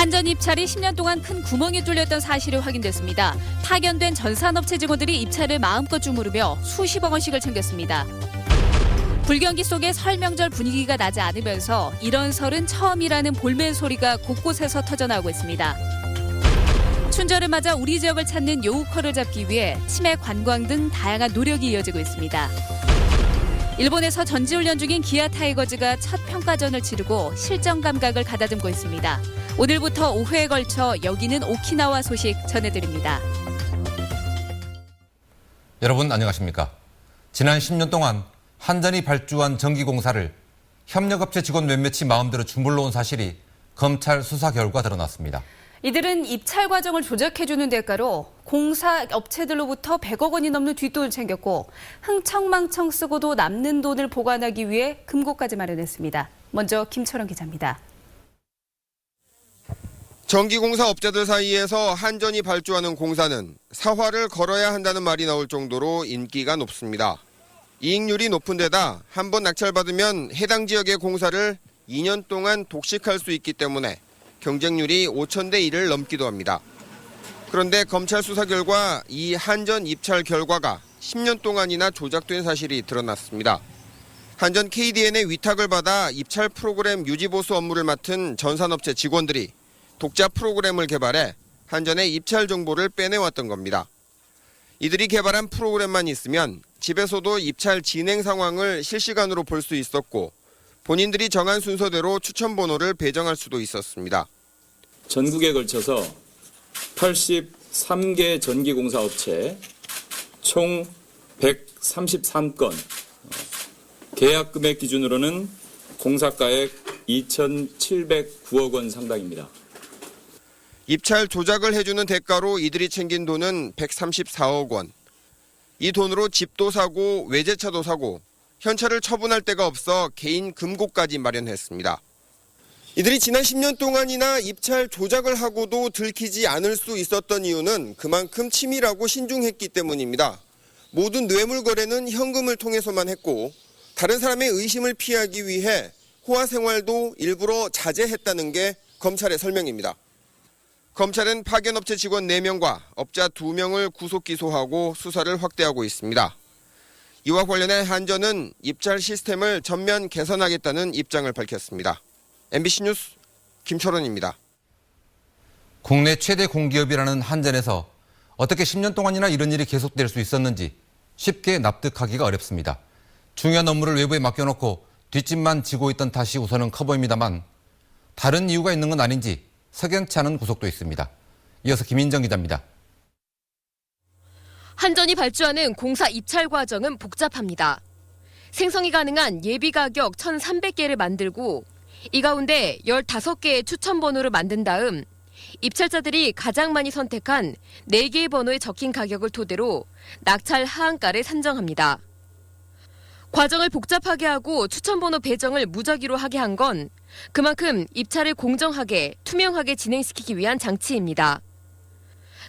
한전 입찰이 10년 동안 큰 구멍이 뚫렸던 사실이 확인됐습니다. 파견된 전산업체 직원들이 입찰을 마음껏 주무르며 수십억 원씩을 챙겼습니다. 불경기 속에 설 명절 분위기가 나지 않으면서 이런 설은 처음이라는 볼멘 소리가 곳곳에서 터져나오고 있습니다. 춘절을 맞아 우리 지역을 찾는 요우커를 잡기 위해 치매 관광 등 다양한 노력이 이어지고 있습니다. 일본에서 전지훈련 중인 기아 타이거즈가 첫 평가전을 치르고 실전 감각을 가다듬고 있습니다. 오늘부터 5회에 걸쳐 여기는 오키나와 소식 전해드립니다. 여러분 안녕하십니까? 지난 10년 동안 한전이 발주한 전기공사를 협력업체 직원 몇몇이 마음대로 주물러온 사실이 검찰 수사 결과 드러났습니다. 이들은 입찰 과정을 조작해주는 대가로 공사 업체들로부터 100억 원이 넘는 뒷돈을 챙겼고 흥청망청 쓰고도 남는 돈을 보관하기 위해 금고까지 마련했습니다. 먼저 김철원 기자입니다. 전기공사 업자들 사이에서 한전이 발주하는 공사는 사활을 걸어야 한다는 말이 나올 정도로 인기가 높습니다. 이익률이 높은 데다 한 번 낙찰받으면 해당 지역의 공사를 2년 동안 독식할 수 있기 때문에 경쟁률이 5,000대 1을 넘기도 합니다. 그런데 검찰 수사 결과 이 한전 입찰 결과가 10년 동안이나 조작된 사실이 드러났습니다. 한전 KDN의 위탁을 받아 입찰 프로그램 유지보수 업무를 맡은 전산업체 직원들이 독자 프로그램을 개발해 한전의 입찰 정보를 빼내왔던 겁니다. 이들이 개발한 프로그램만 있으면 집에서도 입찰 진행 상황을 실시간으로 볼 수 있었고 본인들이 정한 순서대로 추천 번호를 배정할 수도 있었습니다. 전국에 걸쳐서 83개 전기공사 업체 총 133건, 계약 금액 기준으로는 공사가액 2,709억 원 상당입니다. 입찰 조작을 해주는 대가로 이들이 챙긴 돈은 134억 원. 이 돈으로 집도 사고 외제차도 사고 현찰을 처분할 데가 없어 개인 금고까지 마련했습니다. 이들이 지난 10년 동안이나 입찰 조작을 하고도 들키지 않을 수 있었던 이유는 그만큼 치밀하고 신중했기 때문입니다. 모든 뇌물 거래는 현금을 통해서만 했고 다른 사람의 의심을 피하기 위해 호화 생활도 일부러 자제했다는 게 검찰의 설명입니다. 검찰은 파견업체 직원 4명과 업자 2명을 구속 기소하고 수사를 확대하고 있습니다. 이와 관련해 한전은 입찰 시스템을 전면 개선하겠다는 입장을 밝혔습니다. MBC 뉴스 김철원입니다. 국내 최대 공기업이라는 한전에서 어떻게 10년 동안이나 이런 일이 계속될 수 있었는지 쉽게 납득하기가 어렵습니다. 중요한 업무를 외부에 맡겨놓고 뒷짐만 지고 있던 탓이 우선은 커 보입니다만 다른 이유가 있는 건 아닌지 석연치 않은 구석도 있습니다. 이어서 김인정 기자입니다. 한전이 발주하는 공사 입찰 과정은 복잡합니다. 생성이 가능한 예비 가격 1,300개를 만들고 이 가운데 15개의 추천 번호를 만든 다음 입찰자들이 가장 많이 선택한 4개의 번호에 적힌 가격을 토대로 낙찰 하한가를 산정합니다. 과정을 복잡하게 하고 추천 번호 배정을 무작위로 하게 한 건 그만큼 입찰을 공정하게, 투명하게 진행시키기 위한 장치입니다.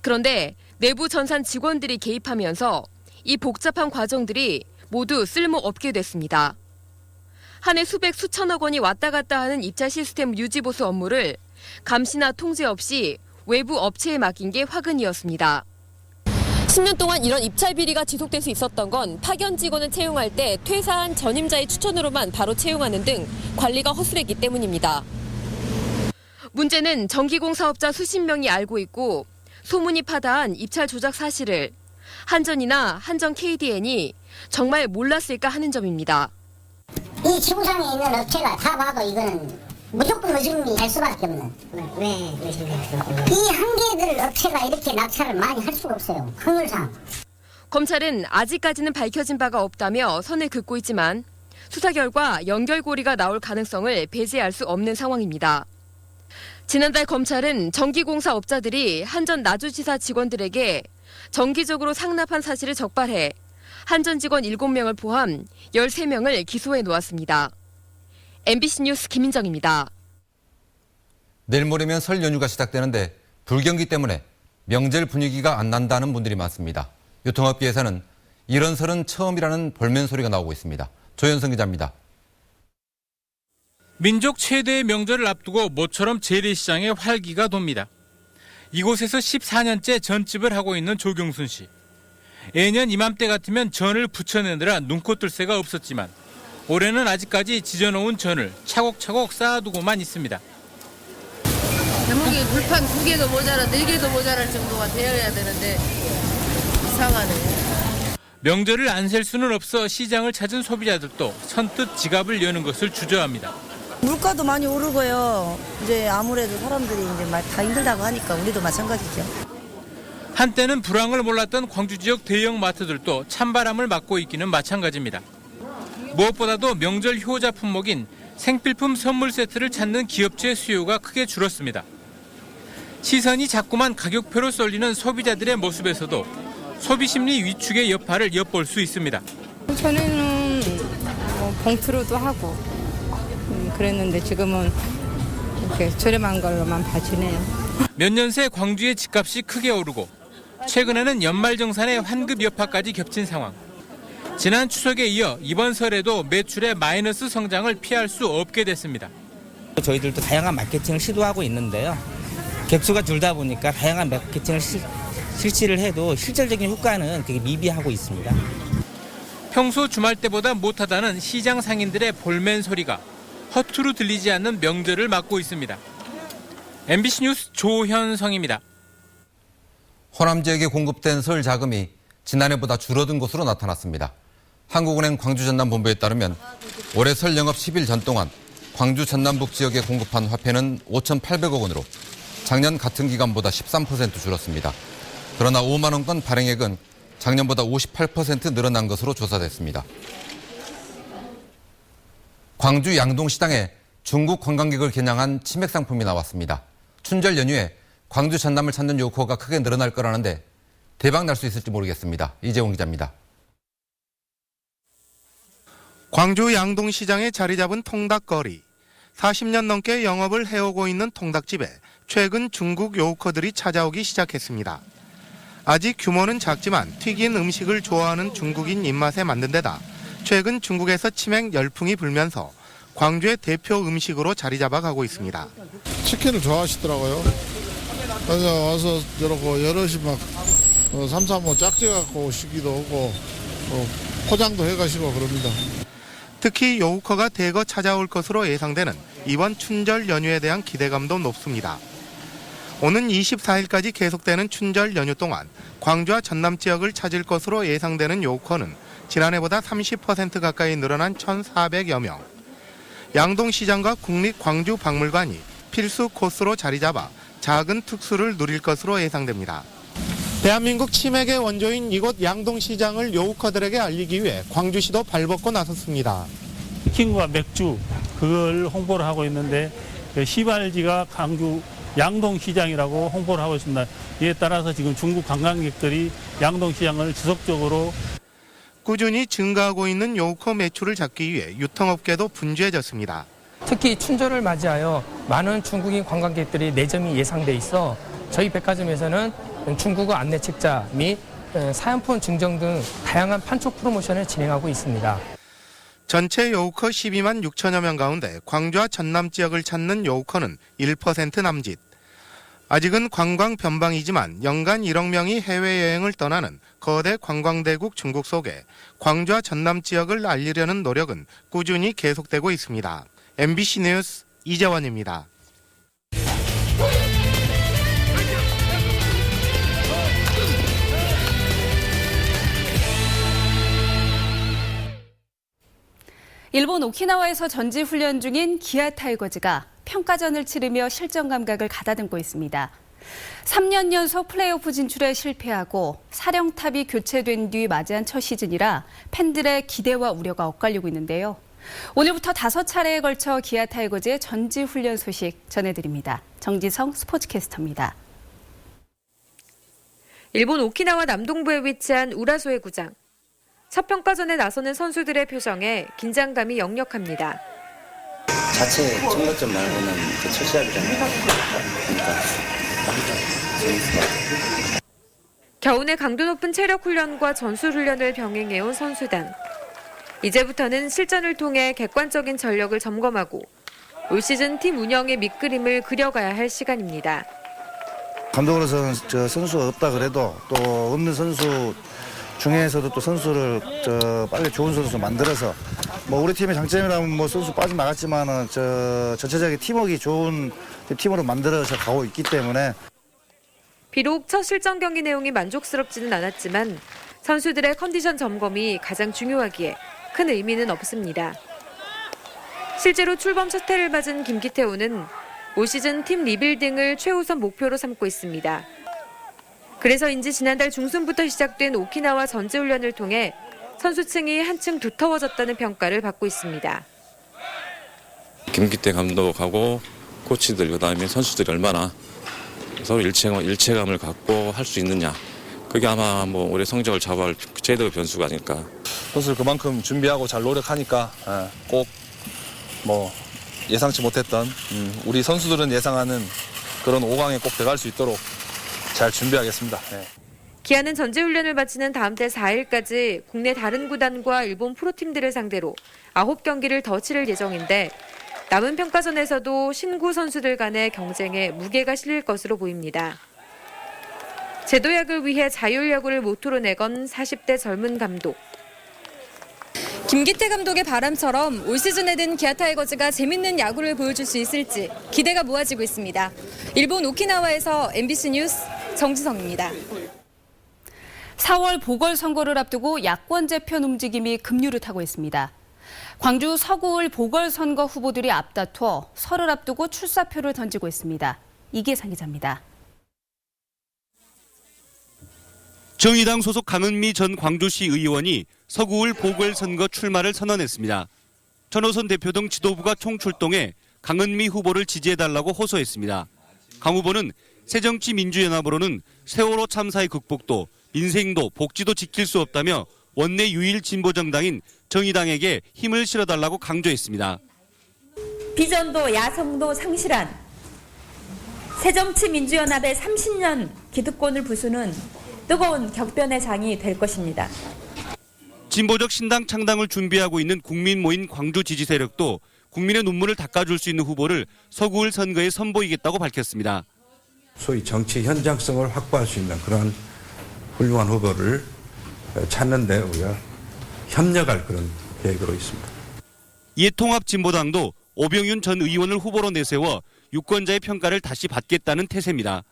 그런데 내부 전산 직원들이 개입하면서 이 복잡한 과정들이 모두 쓸모없게 됐습니다. 한 해 수백 수천억 원이 왔다 갔다 하는 입찰 시스템 유지보수 업무를 감시나 통제 없이 외부 업체에 맡긴 게 화근이었습니다. 10년 동안 이런 입찰 비리가 지속될 수 있었던 건 파견 직원을 채용할 때 퇴사한 전임자의 추천으로만 바로 채용하는 등 관리가 허술했기 때문입니다. 문제는 전기공사업자 수십 명이 알고 있고 소문이 파다한 입찰 조작 사실을 한전이나 한전 KDN이 정말 몰랐을까 하는 점입니다. 이 지구상에 있는 업체가 다 봐도 이거는 무조건 의심이 갈 수밖에 없는. 왜 의심이 갈 수밖에 없는? 이 한계들 업체가 이렇게 낙찰을 많이 할 수가 없어요. 확률상. 검찰은 아직까지는 밝혀진 바가 없다며 선을 긋고 있지만 수사 결과 연결고리가 나올 가능성을 배제할 수 없는 상황입니다. 지난달 검찰은 전기공사 업자들이 한전 나주지사 직원들에게 정기적으로 상납한 사실을 적발해 한전 직원 7명을 포함 13명을 기소해 놓았습니다. MBC 뉴스 김인정입니다. 내일 모레면 설 연휴가 시작되는데 불경기 때문에 명절 분위기가 안 난다는 분들이 많습니다. 유통업계에서는 이런 설은 처음이라는 볼멘 소리가 나오고 있습니다. 조현성 기자입니다. 민족 최대의 명절을 앞두고 모처럼 재래시장에 활기가 돕니다. 이곳에서 14년째 전집을 하고 있는 조경순 씨. 예년 이맘때 같으면 전을 부쳐내느라 눈코 뜰 새가 없었지만 올해는 아직까지 지져놓은 전을 차곡차곡 쌓아두고만 있습니다. 제목이 불판 2개도 모자라 4개도 모자랄 정도가 되어야 되는데 이상하네. 명절을 안 셀 수는 없어 시장을 찾은 소비자들도 선뜻 지갑을 여는 것을 주저합니다. 물가도 많이 오르고요. 이제 아무래도 사람들이 이제 다 힘들다고 하니까 우리도 마찬가지죠. 한때는 불황을 몰랐던 광주 지역 대형 마트들도 찬바람을 맞고 있기는 마찬가지입니다. 무엇보다도 명절 효자 품목인 생필품 선물 세트를 찾는 기업체 수요가 크게 줄었습니다. 시선이 자꾸만 가격표로 쏠리는 소비자들의 모습에서도 소비심리 위축의 여파를 엿볼 수 있습니다. 전에는 봉투로도 하고 그랬는데 지금은 이렇게 저렴한 걸로만 봐주네요. 몇 년 새 광주의 집값이 크게 오르고 최근에는 연말정산의 환급 여파까지 겹친 상황. 지난 추석에 이어 이번 설에도 매출의 마이너스 성장을 피할 수 없게 됐습니다. 저희들도 다양한 마케팅을 시도하고 있는데요. 객수가 줄다 보니까 다양한 마케팅을 실시를 해도 실질적인 효과는 되게 미비하고 있습니다. 평소 주말 때보다 못하다는 시장 상인들의 볼멘 소리가 허투루 들리지 않는 명절을 맞고 있습니다. MBC 뉴스 조현성입니다. 호남 지역에 공급된 설 자금이 지난해보다 줄어든 것으로 나타났습니다. 한국은행 광주 전남본부에 따르면 올해 설 영업 10일 전 동안 광주 전남북 지역에 공급한 화폐는 5,800억 원으로 작년 같은 기간보다 13% 줄었습니다. 그러나 5만 원권 발행액은 작년보다 58% 늘어난 것으로 조사됐습니다. 광주 양동시장에 중국 관광객을 겨냥한 치맥 상품이 나왔습니다. 춘절 연휴에 광주 전남을 찾는 요커가 크게 늘어날 거라는데 대박 날 수 있을지 모르겠습니다. 이재용 기자입니다. 광주 양동시장에 자리 잡은 통닭거리. 40년 넘게 영업을 해오고 있는 통닭집에 최근 중국 요커들이 찾아오기 시작했습니다. 아직 규모는 작지만 튀긴 음식을 좋아하는 중국인 입맛에 만든 데다 최근 중국에서 치맥 열풍이 불면서 광주의 대표 음식으로 자리 잡아가고 있습니다. 치킨을 좋아하시더라고요. 그래서 와서 여럿이 막 삼삼오오 짝지갖고 오시기도 하고 포장도 해가시고 그럽니다. 특히 요우커가 대거 찾아올 것으로 예상되는 이번 춘절 연휴에 대한 기대감도 높습니다. 오는 24일까지 계속되는 춘절 연휴 동안 광주와 전남 지역을 찾을 것으로 예상되는 요우커는 지난해보다 30% 가까이 늘어난 1,400여 명. 양동시장과 국립광주박물관이 필수 코스로 자리 잡아 작은 특수를 누릴 것으로 예상됩니다. 대한민국 치맥의 원조인 이곳 양동시장을 요우커들에게 알리기 위해 광주시도 발벗고 나섰습니다. 치킨과 맥주 그걸 홍보를 하고 있는데 시발지가 광주 양동시장이라고 홍보를 하고 있습니다. 이에 따라서 지금 중국 관광객들이 양동시장을 지속적으로 꾸준히 증가하고 있는 요우커 매출을 잡기 위해 유통업계도 분주해졌습니다. 특히 춘절을 맞이하여 많은 중국인 관광객들이 내점이 예상돼 있어 저희 백화점에서는 중국어 안내 책자 및 사은폰 증정 등 다양한 판촉 프로모션을 진행하고 있습니다. 전체 요우커 12만 6천여 명 가운데 광주와 전남 지역을 찾는 요우커는 1% 남짓. 아직은 관광 변방이지만 연간 1억 명이 해외여행을 떠나는 거대 관광대국 중국 속에 광주와 전남 지역을 알리려는 노력은 꾸준히 계속되고 있습니다. MBC 뉴스 이재원입니다. 일본 오키나와에서 전지훈련 중인 기아 타이거즈가 평가전을 치르며 실전 감각을 가다듬고 있습니다. 3년 연속 플레이오프 진출에 실패하고 사령탑이 교체된 뒤 맞이한 첫 시즌이라 팬들의 기대와 우려가 엇갈리고 있는데요. 오늘부터 5차례에 걸쳐 기아 타이거즈의 전지훈련 소식 전해드립니다. 정지성 스포츠캐스터입니다. 일본 오키나와 남동부에 위치한 우라소에 구장. 첫 평가전에 나서는 선수들의 표정에 긴장감이 역력합니다. 자체 청가점 말고는 첫 시합이잖아요. 그러니까 재밌을 것 같아요. 겨우내 강도 높은 체력 훈련과 전술 훈련을 병행해온 선수단. 이제부터는 실전을 통해 객관적인 전력을 점검하고 올 시즌 팀 운영의 밑그림을 그려가야 할 시간입니다. 감독으로서는 선수가 없다 그래도 또 없는 선수 중에서도 또 선수를 빨리 좋은 선수 만들어서 뭐 우리 팀의 장점이라면 뭐 선수 빠져나갔지만은 전체적인 팀워크가 좋은 팀으로 만들어서 가고 있기 때문에 비록 첫 실전 경기 내용이 만족스럽지는 않았지만 선수들의 컨디션 점검이 가장 중요하기에 큰 의미는 없습니다. 실제로 출범 첫 해를 맞은 김기태호는 올 시즌 팀 리빌딩을 최우선 목표로 삼고 있습니다. 그래서인지 지난달 중순부터 시작된 오키나와 전지훈련을 통해 선수층이 한층 두터워졌다는 평가를 받고 있습니다. 김기태 감독하고 코치들 그다음에 선수들이 얼마나 서로 일체감을 갖고 할 수 있느냐. 그게 아마 뭐 올해 성적을 좌우할 최대의 변수가 아닐까. 선수들 그만큼 준비하고 잘 노력하니까 꼭 뭐 예상치 못했던 우리 선수들은 예상하는 그런 5강에 꼭 들어갈 수 있도록 잘 준비하겠습니다. 네. 기아는 전지훈련을 마치는 다음 달 4일까지 국내 다른 구단과 일본 프로팀들을 상대로 9경기를 더 치를 예정인데 남은 평가전에서도 신구 선수들 간의 경쟁에 무게가 실릴 것으로 보입니다. 제도약을 위해 자율야구를 모토로 내건 40대 젊은 감독. 김기태 감독의 바람처럼 올 시즌에는 기아 타이거즈가 재밌는 야구를 보여줄 수 있을지 기대가 모아지고 있습니다. 일본 오키나와에서 MBC 뉴스 정지성입니다. 4월 보궐선거를 앞두고 야권 재편 움직임이 급류를 타고 있습니다. 광주 서구을 보궐선거 후보들이 앞다퉈 설을 앞두고 출사표를 던지고 있습니다. 이계상 기자입니다. 정의당 소속 강은미 전 광주시 의원이 서구을 보궐선거 출마를 선언했습니다. 전호선 대표 등 지도부가 총출동해 강은미 후보를 지지해달라고 호소했습니다. 강 후보는 새정치민주연합으로는 세월호 참사의 극복도 민생도 복지도 지킬 수 없다며 원내 유일 진보정당인 정의당에게 힘을 실어달라고 강조했습니다. 비전도 야성도 상실한 새정치민주연합의 30년 기득권을 부수는 뜨거운 격변의 장이 될 것입니다. 진보적 신당 창당을 준비하고 있는 국민 모임 광주 지지 세력도 국민의 눈물을 닦아줄 수 있는 후보를 서구을 선거에 선보이겠다고 밝혔습니다. 소위 정치 현장성을 확보할 수 있는 그런 훌륭한 후보를 찾는 데 우리가 협력할 그런 계획으로 있습니다. 이에 통합진보당도 오병윤 전 의원을 후보로 내세워 유권자의 평가를 다시 받겠다는 태세입니다.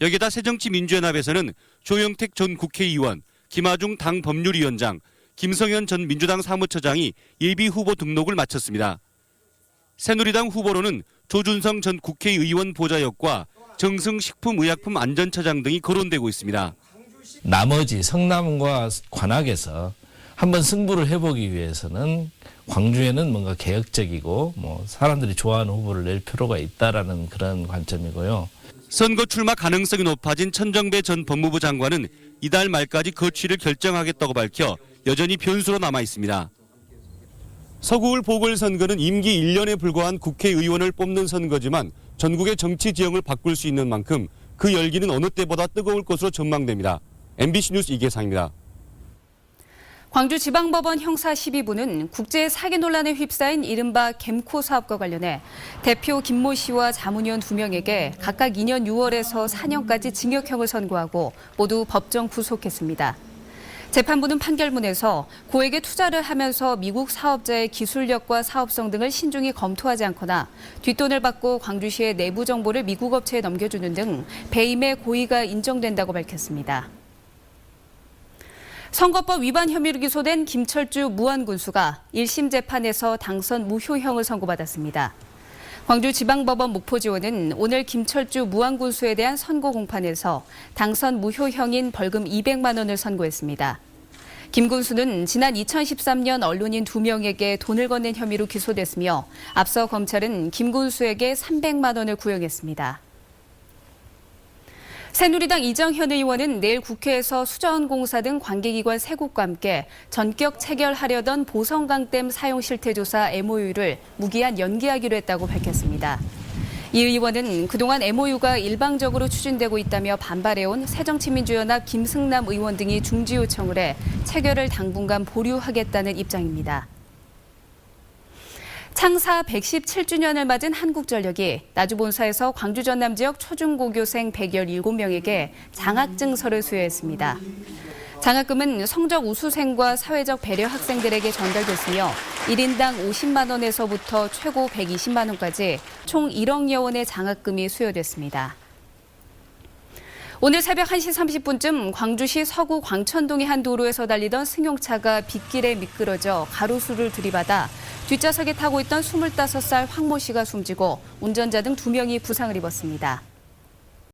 여기다 새정치민주연합에서는 조영택 전 국회의원, 김하중 당 법률위원장, 김성현 전 민주당 사무처장이 예비후보 등록을 마쳤습니다. 새누리당 후보로는 조준성 전 국회의원 보좌역과 정승 식품의약품안전처장 등이 거론되고 있습니다. 나머지 성남과 관악에서 한번 승부를 해보기 위해서는 광주에는 뭔가 개혁적이고 사람들이 좋아하는 후보를 낼 필요가 있다라는 그런 관점이고요. 선거 출마 가능성이 높아진 천정배 전 법무부 장관은 이달 말까지 거취를 결정하겠다고 밝혀 여전히 변수로 남아 있습니다. 서구을 보궐선거는 임기 1년에 불과한 국회의원을 뽑는 선거지만 전국의 정치 지형을 바꿀 수 있는 만큼 그 열기는 어느 때보다 뜨거울 것으로 전망됩니다. MBC 뉴스 이계상입니다. 광주지방법원 형사 12부는 국제 사기 논란에 휩싸인 이른바 겜코 사업과 관련해 대표 김모 씨와 자문위원 2명에게 각각 2년 6월에서 4년까지 징역형을 선고하고 모두 법정 구속했습니다. 재판부는 판결문에서 고액의 투자를 하면서 미국 사업자의 기술력과 사업성 등을 신중히 검토하지 않거나 뒷돈을 받고 광주시의 내부 정보를 미국 업체에 넘겨주는 등 배임의 고의가 인정된다고 밝혔습니다. 선거법 위반 혐의로 기소된 김철주 무안군수가 1심 재판에서 당선 무효형을 선고받았습니다. 광주지방법원 목포지원은 오늘 김철주 무안군수에 대한 선고 공판에서 당선 무효형인 벌금 200만 원을 선고했습니다. 김 군수는 지난 2013년 언론인 2명에게 돈을 건넨 혐의로 기소됐으며 앞서 검찰은 김 군수에게 300만 원을 구형했습니다. 새누리당 이정현 의원은 내일 국회에서 수자원공사 등 관계기관 3곳과 함께 전격 체결하려던 보성강댐 사용 실태 조사 MOU를 무기한 연기하기로 했다고 밝혔습니다. 이 의원은 그동안 MOU가 일방적으로 추진되고 있다며 반발해온 새정치민주연합 김승남 의원 등이 중지 요청을 해 체결을 당분간 보류하겠다는 입장입니다. 창사 117주년을 맞은 한국전력이 나주본사에서 광주 전남 지역 초중고교생 117명에게 장학증서를 수여했습니다. 장학금은 성적 우수생과 사회적 배려 학생들에게 전달됐으며 1인당 50만 원에서부터 최고 120만 원까지 총 1억여 원의 장학금이 수여됐습니다. 오늘 새벽 1시 30분쯤 광주시 서구 광천동의 한 도로에서 달리던 승용차가 빗길에 미끄러져 가로수를 들이받아 뒷좌석에 타고 있던 25살 황모 씨가 숨지고 운전자 등 2명이 부상을 입었습니다.